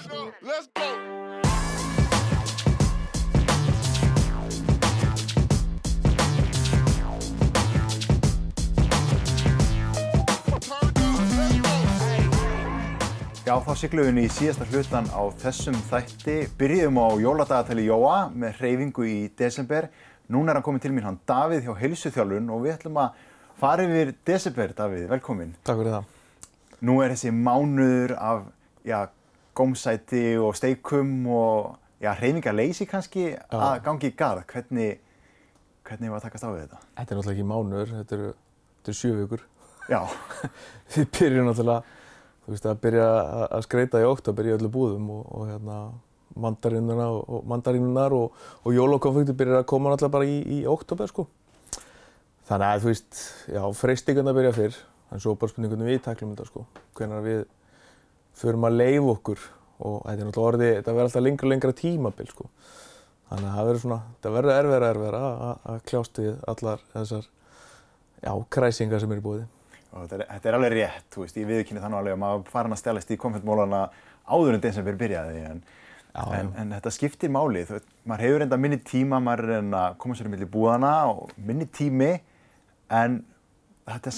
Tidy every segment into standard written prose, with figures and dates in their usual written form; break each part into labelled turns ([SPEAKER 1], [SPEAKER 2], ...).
[SPEAKER 1] Let's go.
[SPEAKER 2] Já, þá siglum við í síðasta hlutan á þessum þætti. Byrjum á jóladagatali Jóa með hreyfingu í desember. Núna hann komin til mín hann Davíð hjá Heilsuþjálfun og við ætlum að fara yfir desember, Davíð. Velkomin.
[SPEAKER 3] Takk fyrir það.
[SPEAKER 2] Nú þessi mánuður af, gómsæti og steikum og, hreyfingarleysi kannski að gangi í garð. Hvernig var að takast á við þetta?
[SPEAKER 3] Þetta náttúrulega ekki mánuður, þetta eru 7 vikur.
[SPEAKER 2] Já.
[SPEAKER 3] Við byrjum náttúrulega, að byrja að skreita í október í öllu búðum og mandarínunar og jólakonfektir byrjar að koma náttúrulega bara í október, sko. Þannig að, freistingarnar byrja fyrr, en svo bara spurning hvernig við tæklum þetta, sko. Hvenær við förum að leyfa okkur og þetta er náttúrulega þetta verður alltaf lengra og lengra tímabil, sko. Þannig að það verður erfiðara að kljást við allar þessar, kræsingar sem eru í boði.
[SPEAKER 2] Og þetta er alveg rétt, ég viðurkenni það nú alveg að maður farin að stelast í konfektmólana áður en desember byrjaði, en þetta skiptir máli. Maður hefur enda minni tíma, maður er að koma sér milli búðana og minni tími, en þetta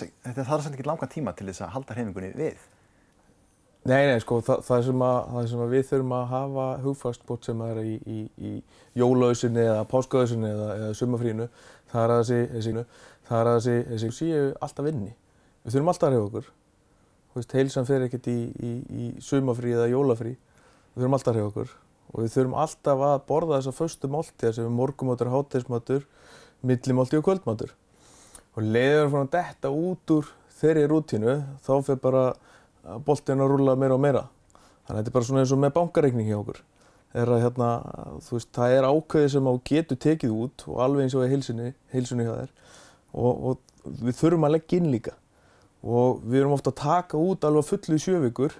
[SPEAKER 2] þarf samt ekki langan tíma til þess að halda hreyfingunni við.
[SPEAKER 3] Nei, sko, það sem að við þurfum að hafa hugfast hvort sem það er í jólaausunni eða páskaausunni eða sumarfrínu, það er að þessi séu alltaf inni. Við þurfum alltaf að hreyfa okkur. Heilsan fer ekkert í sumarfrí eða jólafrí. Við þurfum alltaf að hreyfa okkur. Og við þurfum alltaf að borða þessa föstu máltíðar sem er morgunmatur, hádegismatur, millimáltíð og kvöldmatur. Og leiðum við frá að detta út úr þeirri rútínu, þá fer bara boltinn að rúlla meira og meira. Þannig að þetta er bara svona eins og með bankareikning hjá okkur. Það er ákveðið sem á getur tekið út og alveg eins og í heilsunni hjá þér. Og við þurfum að leggja inn líka. Og við erum ofta að taka út alveg fullu í 7 vikur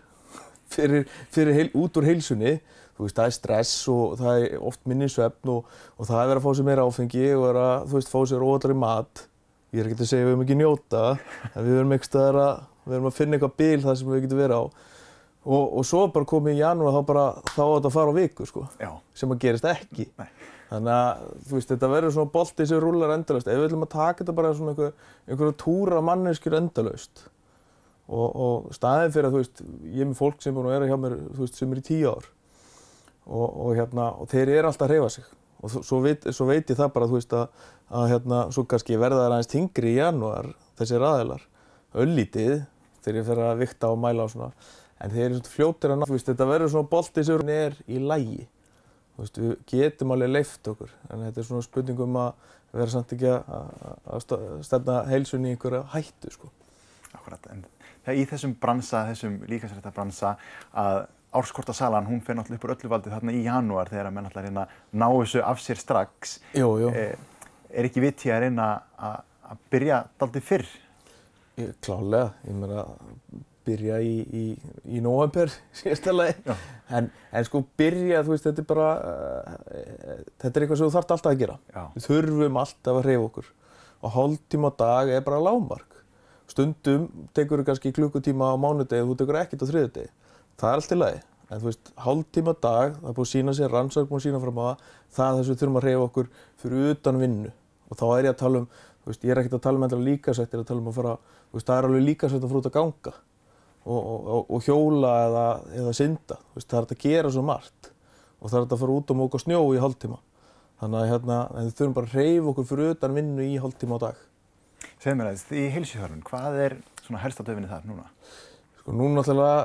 [SPEAKER 3] út úr heilsunni. Það er stress og það er oft minni svefn og það er verið að fá sér meira áfengi og vera að fá sér óhollari mat. Ég er ekkert að segja að við höfum ekki njóta, en við erum að finna eitthvað bil þar sem við getum verið á. Og svo bara komið í janúar þá á þetta að fara á viku, sko, sem að gerist ekki. Nei. Þannig að þetta verður svona bolti sem rúllar endalaust. Ef við ætlum að taka þetta bara svona einhverja túra manneskjur endalaust og staðinn fyrir að ég er með fólk sem búin að vera hjá mér sem er í 10 ár og þeir eru alltaf að hreyfa sig og svo veit ég það bara að svo kannski verða þær aðeins þyngri í janúar þessir aðilar öllítið þegar ég fer að vigta og mæla og svona en þeir eru svona fljótir að ná þetta verður svona bolti sem er í lagi. Við getum alveg leyft okkur, en þetta er svona spurning að vera samt ekki að stefna heilsunni í einhverja hættu, sko.
[SPEAKER 2] Akkurat, en í þessum bransa, þessum líkamsræktarbransa, að árskortasalan, hún fer náttúrulega upp úr öllu valdi þarna í janúar þegar menn ætla að reyna að ná þessu af sér strax.
[SPEAKER 3] Jú.
[SPEAKER 2] Er ekki vit í að reyna að byrja dálítið fyrr?
[SPEAKER 3] Klárlega, ég meina byrja í nóvember síðasta lagi. En sko byrja, þetta er bara, þetta er eitthvað sem þú þarft alltaf að gera. Já. Við þurfum alltaf að hreyfa okkur. Og hálftíma á dag er bara lágmark. Stundum tekur þú kannski klukkutíma á mánudegi og þú tekur ekkert á þriðjudegi. Það er allt í lagi. En hálftíma á dag, það er búið að sýna sér, rannsókn búið að sýna fram á það er þess að við þurfum að hreyfa okkur fyrir utan vinnu. Og þá er ég að tala ég er ekkert að tala um líkamsrækt, ég er að tala um að fara, það er alveg líkamsrækt að fara út að ganga. Og hjóla eða synda. Það er hægt að gera svo margt og það er hægt að fara út og móka snjó í hálftíma. Þannig að við þurfum bara að hreyfa okkur fyrir utan vinnu í hálftíma á dag.
[SPEAKER 2] Segðu mér aðeins, í Heilsuþjálfun, hvað er svona helsta döfinni þar núna?
[SPEAKER 3] Sko núna náttúrulega,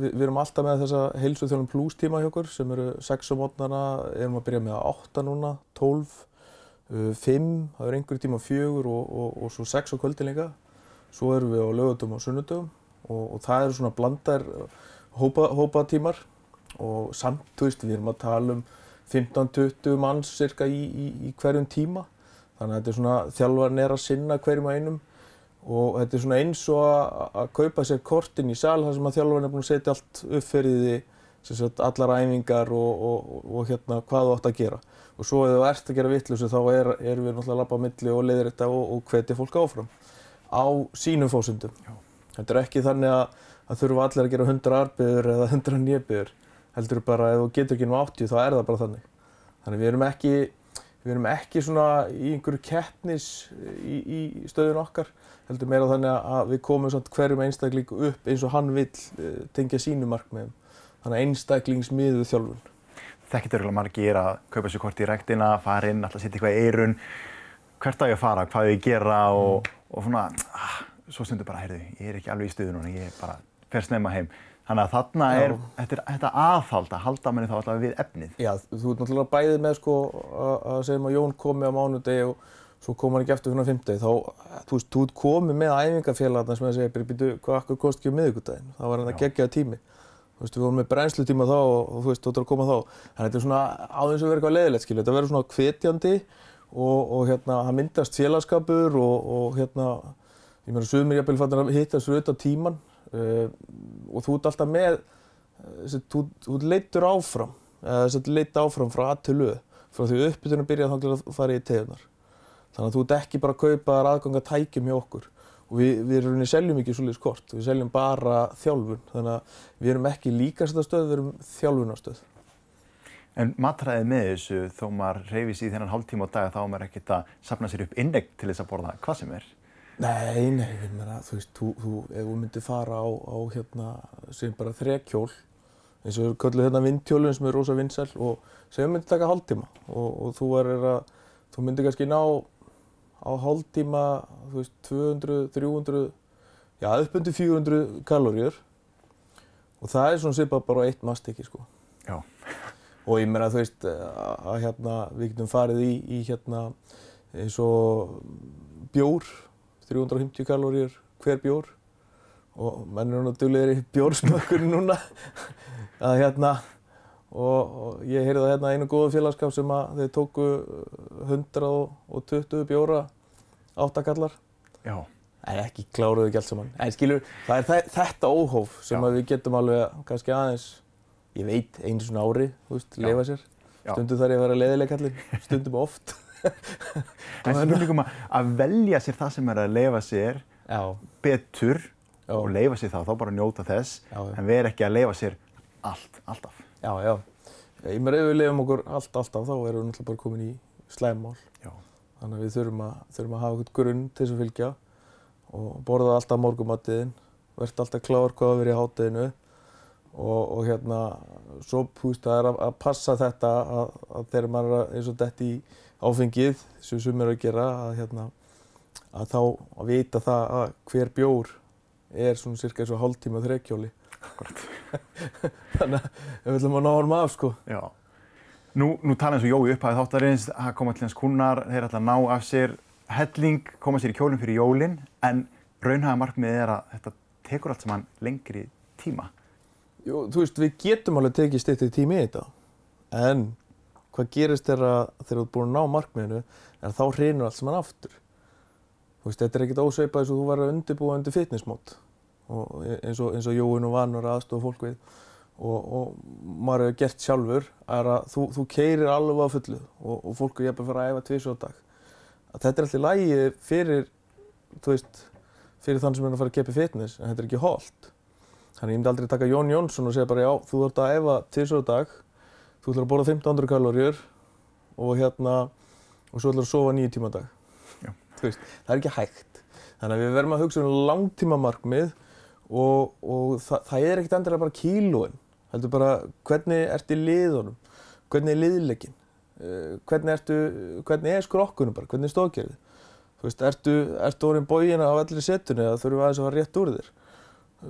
[SPEAKER 3] við erum alltaf með þessa Heilsuþjálfun Plus tíma hjá okkur sem eru 6 á morgnana, erum að byrja með 8 núna, 12, 5, það er einhverjum tíma 4 og svo 6 á kvöldin líka. Svo erum við á laugardögum og sunnudögum. Og það eru svona blandar hópatímar og samt, við erum að tala 15-20 manns cirka í hverjum tíma. Þannig að þetta er svona, þjálfarinn er að sinna hverjum og einum og þetta er svona eins og að kaupa sér kortinn í sal þar sem að þjálfarinn er búinn að setja allt upp fyrir því, allar æfingar og hvað þú átt að gera. Og svo ef þú ert að gera vitleysu þá erum við náttúrulega að labba á milli og leiðrétta og hvetja fólk áfram á sínum forsendum. Þetta er ekki þannig að þurfa allir að gera 100 armbeygðir eða 100 hnébeygðir. heldur bara ef þú getur ekki nú 80 þá það bara þannig. Þannig við erum ekki svona í einhverju keppnis í stöðun okkar, heldur meira þannig að við komum samt hverjum einstakling upp eins og hann vill tengja sínum markmiðum. Þannig að einstaklingsmiðuð þjálfun.
[SPEAKER 2] Þekkir örugglega margir að kaupa sér kort í ræktina, fara inn, ætla að setja eitthvað í eyrun. Hvert á ég að fara, hvað ég gera og svona, svo stundur bara, heyrðu, ég ekki alveg í stuði núna, ég bara fer snemma heim. Þannig að þarna þetta aðhald að halda manni þá alltaf við efnið. Já,
[SPEAKER 3] þú ert náttúrulega bæðið með sko að segjum að Jón komi á mánudegi og svo kom hann ekki eftir fyrir fimmtudegi, þá þú ert komið með æfingafélagarna sem að segja, býtu, hvað akkur kosti ekki á miðvikudaginn? Það var hann geggjaður tími. Við vorum með brennslutíma þá og þú ætlar að koma þá. Þannig þetta svona áður eins og verið eitthvað leiðilegt, skilja. Þetta verður svona hvetjandi og það myndast félagsskapur og ég meina sumir jafnvel fattir að hittast fyrir utan tímann og þú ert alltaf með, þú leiddur áfram, leitt áfram frá A til Ö, frá því uppbytunin byrjaði þá til að fara í teygjurnar. Þannig að þú ert ekki bara að kaupa þér aðgang að tækjum hjá okkur. Og við rauninni seljum ekki svoleiðis kort, við seljum bara þjálfun, þannig að við erum ekki líkastastöð, við erum þjálfunarstöð.
[SPEAKER 2] En matræðið með þessu, þó maður hreyfir sig í þennan hálftíma á dag, þá á maður ekkert að safna sér upp inneign til þess að borða hvað sem er?
[SPEAKER 3] Nei, ég meina, þú veist, ef þú myndir fara á sem bara þrekhjól, eins og við köllum vindhjólin sem er rosa vinsæl og segjum myndir taka hálftíma og þú myndir kannski ná á hálftíma, þú veist, 200, 300, já, upp undir 400 kaloríur og það er svona svipað bara eitt mastykki, sko.
[SPEAKER 2] Já.
[SPEAKER 3] Og ég meina, þú veist, að við getum farið í eins og bjór, 350 kaloríur hver bjór og menn eru duglegir í bjórsmökkunum núna og ég heyrði það einu góðu félagskap sem að þeir tóku 120 bjóra 8 kallar.
[SPEAKER 2] Já.
[SPEAKER 3] En ekki kláruðu ekki allt saman. En skilur, það er þetta óhóf sem að við getum alveg kannski aðeins, ég veit, einu svona ári, þú veist, leyfa sér. Stundum þarf ég að vera leiðileg kallinn, stundum oft.
[SPEAKER 2] En spurningum að velja sér það sem er að leyfa sér betur og leyfa sér þá bara njóta þess, en vera ekki að leyfa sér alltaf.
[SPEAKER 3] Já. Ég meina ef við leyfum okkur alltaf, þá erum við náttúrulega bara komin í slæmmál. Þannig að við þurfum að hafa eitthvað grunn til þess að fylgja og borða alltaf morgunmatinn, verða alltaf klár hvað að vera í hádeginu og svo það er að passa þetta að þegar maður er eins og dett í áfengið, sem sumir eru að gera, að þá að vita það að hver bjór er svona cirka eins og hálftíma þrekhjóli. Þannig að við ætlum að ná honum af, sko.
[SPEAKER 2] Já. Nú tala eins og Jói upphafið þáttarins, það koma til hans kúnnar, þeir ætla að ná af sér helling, koma sér í kjólinn fyrir jólin, en raunhæfa markmiðið er að þetta tekur allt saman lengri tíma.
[SPEAKER 3] Jú, þú veist, við getum alveg tekið styttri tíma í þetta, en hvað gerist þegar þú ert búin að ná markmiðinu, þá hrynur allt saman aftur. Þú veist, þetta er ekkert ósveipað eins og þú værir að undirbúa undir fitnessmót, og eins og Jói nú vanur að aðstoða fólk við. Og maður hefur gert sjálfur er að þú keyrir alveg á fullu og fólk er jafnvel að fara að æfa 2 sinnum á dag. Þetta er alltaf í lagi fyrir þann sem er að fara að keppa í fitness, en þetta er ekki hollt. Þannig ég myndi aldrei taka Jón Jónsson og segja bara já, þú þarft að æfa 2 sinnum á dag, þú ætlar að borða 1500 kaloríur og svo ætlar að sofa 9 tíma á dag.
[SPEAKER 2] Já.
[SPEAKER 3] Það er ekki hægt. Þannig að við verðum að hugsa langtímamarkmið og það er ekkert endilega bara kílóin. Heldur bara hvernig ertu í liðunum, hvernig er liðleikinn, hvernig er skrokkunum bara, hvernig er stoðkerfið. Þú veist, ertu orðinn boginn af allri setunni eða þurfum við aðeins að fara rétt úr þér?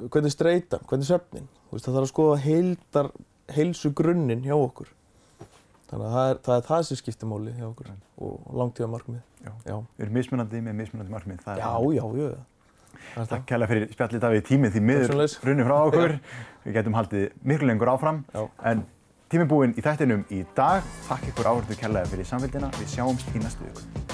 [SPEAKER 3] Hvernig er streitan, hvernig er svefninn? Þú veist, það þarf að skoða heilsugrunninn hjá okkur. Þannig að það er það sem skiptir máli hjá okkur og langtímamarkmið.
[SPEAKER 2] Já. Við erum mismunandi með mismunandi markmið.
[SPEAKER 3] Já.
[SPEAKER 2] Takk kærlega fyrir spjallið Davíð, tíminn því miður runnið frá okkur. Við getum haldið miklu lengur áfram, en tíminn búinn í þættinum í dag. Takk ykkur áhorfendur kærlega fyrir samfylgdina. Við sjáumst í næstu viku.